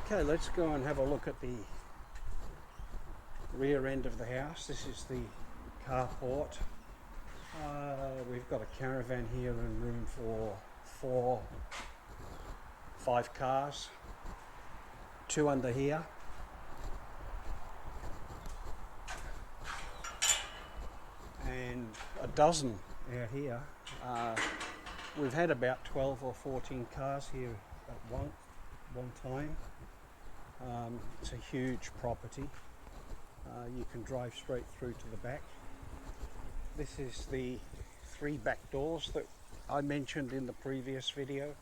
Okay, let's go and have a look at the rear end of the house. This is the carport. We've got a caravan here and room for 5 cars. 2 under here. And a dozen out here. We've had about 12 or 14 cars here at one time. It's a huge property. You can drive straight through to the back. This is the 3 back doors that I mentioned in the previous video.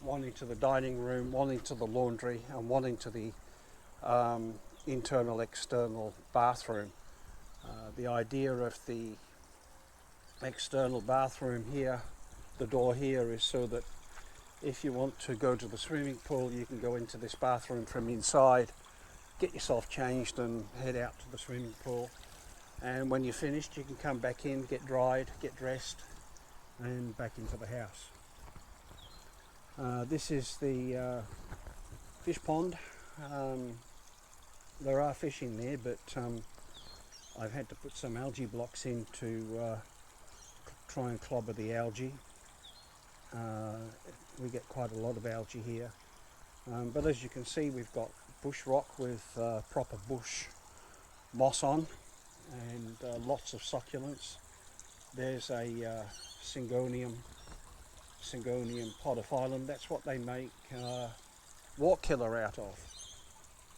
One into the dining room, one into the laundry, and one into the internal-external bathroom. The idea of the external bathroom here, the door here, is so that if you want to go to the swimming pool, you can go into this bathroom from inside, get yourself changed and head out to the swimming pool. And when you're finished, you can come back in, get dried, get dressed, and back into the house. This is the fish pond. There are fish in there, but I've had to put some algae blocks in to try and clobber the algae. We get quite a lot of algae here, but as you can see, we've got bush rock with proper bush moss on, and lots of succulents. There's a Syngonium podophyllum. That's what they make wart killer out of.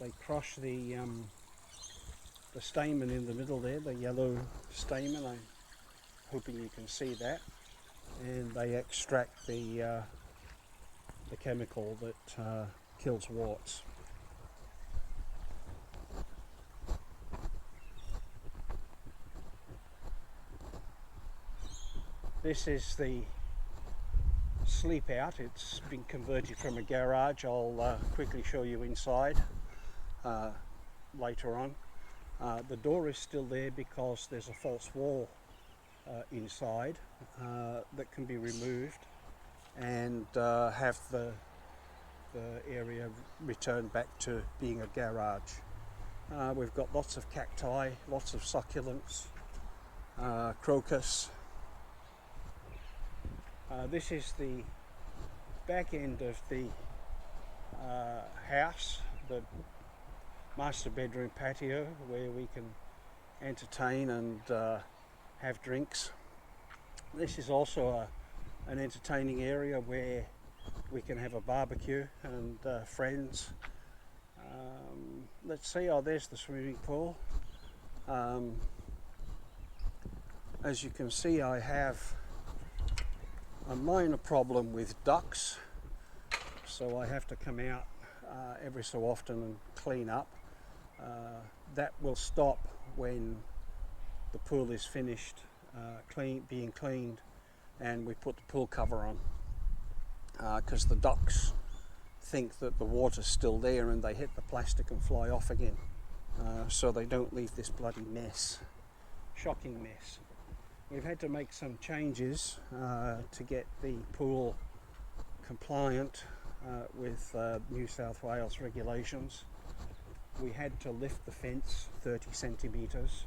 They crush the stamen in the middle there, the yellow stamen. I'm hoping you can see that. And they extract the chemical that kills warts. This is the sleep out. It's been converted from a garage. I'll quickly show you inside later on. The door is still there because there's a false wall inside that can be removed and have the area returned back to being a garage. We've got lots of cacti, lots of succulents, crocus. This is the back end of the house, the master bedroom patio, where we can entertain and have drinks. This is also an entertaining area where we can have a barbecue and friends. Let's see, there's the swimming pool. As you can see, I have a minor problem with ducks, so I have to come out every so often and clean up. That will stop when the pool is finished being cleaned and we put the pool cover on, because the ducks think that the water's still there and they hit the plastic and fly off again, so they don't leave this bloody mess. Shocking mess. We've had to make some changes to get the pool compliant with New South Wales regulations. We had to lift the fence 30 centimetres,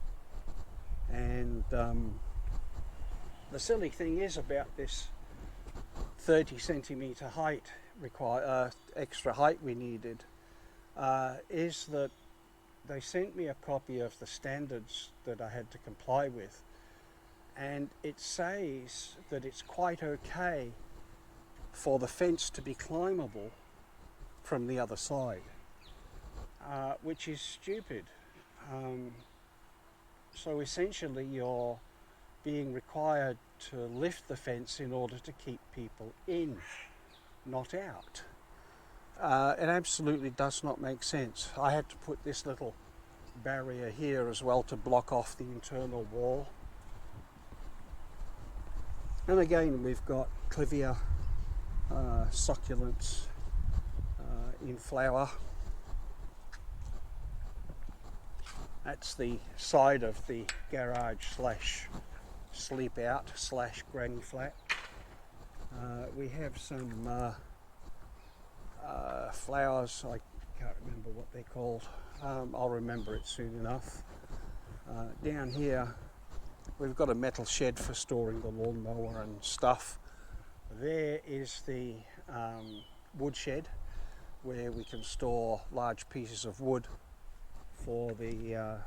and the silly thing is about this 30 centimetre height extra height we needed is that they sent me a copy of the standards that I had to comply with, and it says that it's quite okay for the fence to be climbable from the other side, which is stupid. So essentially you're being required to lift the fence in order to keep people in, not out. It absolutely does not make sense. I had to put this little barrier here as well to block off the internal wall. And again, we've got clivia succulents in flower. That's the side of the garage slash sleep out slash granny flat. We have some flowers. I can't remember what they're called. I'll remember it soon enough. Down here we've got a metal shed for storing the lawnmower and stuff. There is the wood shed where we can store large pieces of wood for the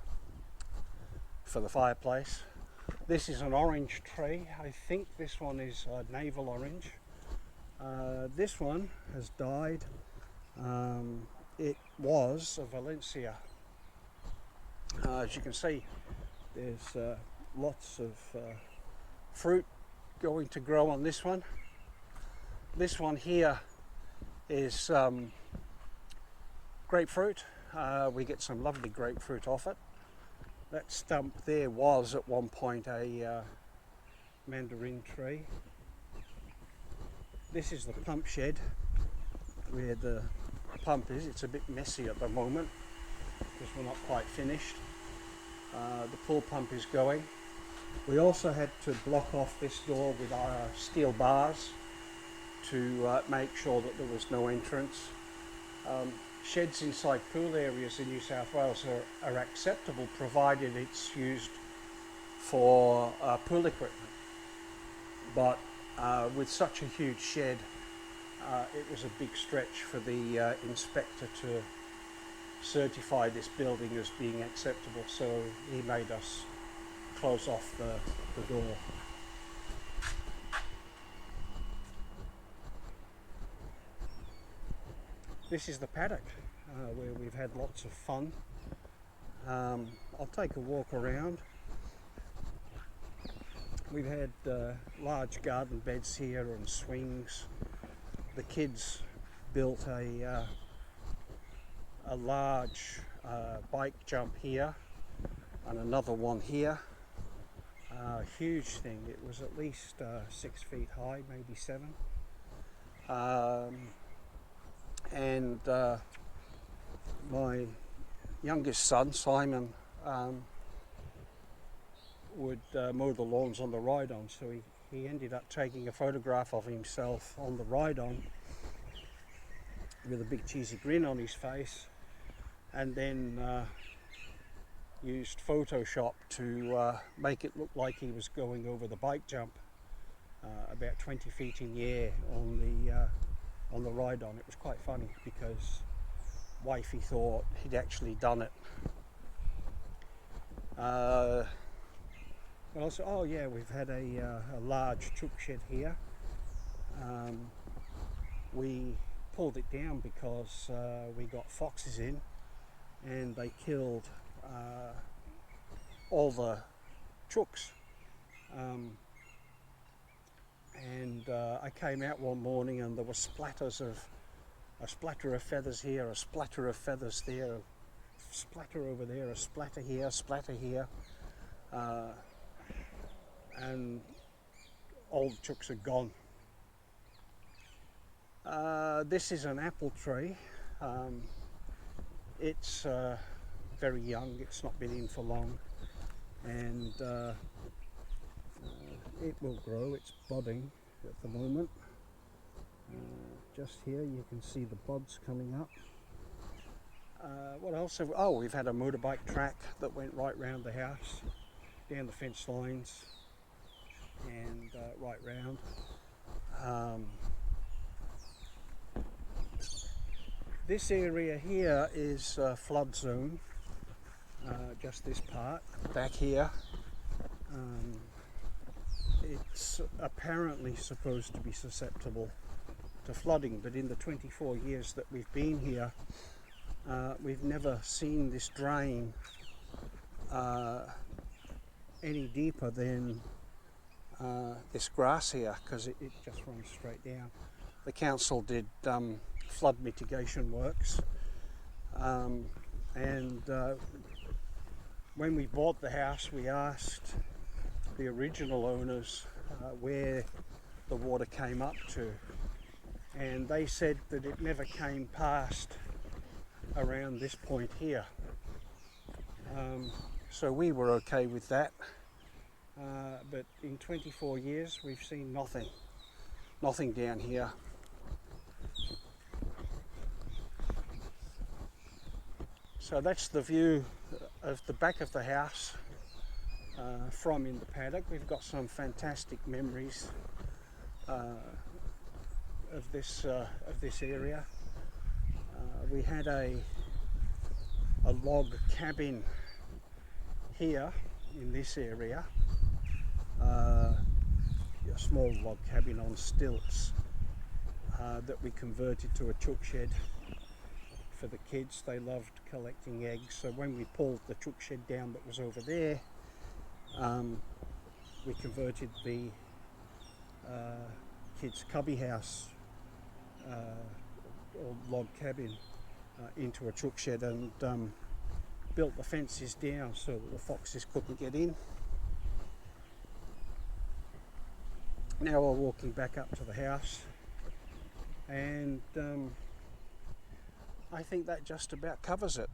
fireplace. This is an orange tree. I think this one is navel orange. This one has died. It was a Valencia. As you can see, there's lots of fruit going to grow on this one. This one here is grapefruit. We get some lovely grapefruit off it. That stump there was at one point a mandarin tree. This is the pump shed where the pump is. It's a bit messy at the moment because we're not quite finished. The pool pump is going. We also had to block off this door with our steel bars to make sure that there was no entrance. Sheds inside pool areas in New South Wales are acceptable provided it's used for pool equipment. But with such a huge shed, it was a big stretch for the inspector to certify this building as being acceptable, so he made us close off the door. This is the paddock where we've had lots of fun. I'll take a walk around. We've had large garden beds here and swings. The kids built a large bike jump here and another one here. Huge thing. It was at least 6 feet high, maybe 7. And my youngest son, Simon, would mow the lawns on the ride-on, so he ended up taking a photograph of himself on the ride-on with a big cheesy grin on his face, and then used Photoshop to make it look like he was going over the bike jump about 20 feet in the air on the ride-on. It was quite funny because wifey thought he'd actually done it. But also, oh yeah, we've had a large chook shed here. We pulled it down because we got foxes in and they killed all the chooks. I came out one morning and there were splatters of a splatter of feathers here, a splatter of feathers there, a splatter over there, a splatter here, a splatter here, and all the chooks are gone. This is an apple tree. It's very young, it's not been in for long, and it will grow. It's budding at the moment. Just here you can see the buds coming up. What else have we? Oh, we've had a motorbike track that went right round the house, down the fence lines and right round. This area here is flood zone, just this part back here. It's apparently supposed to be susceptible to flooding, but in the 24 years that we've been here, we've never seen this drain any deeper than this grass here, because it just runs straight down. The council did flood mitigation works, and when we bought the house, we asked the original owners where the water came up to, and they said that it never came past around this point here. So we were okay with that, but in 24 years we've seen nothing down here. So that's the view of the back of the house from in the paddock. We've got some fantastic memories of this area. We had a log cabin here in this area, a small log cabin on stilts that we converted to a chook shed for the kids. They loved collecting eggs, so when we pulled the chook shed down that was over there, we converted the kids' cubby house or log cabin into a chook shed, and built the fences down so that the foxes couldn't get in. Now we're walking back up to the house, and I think that just about covers it.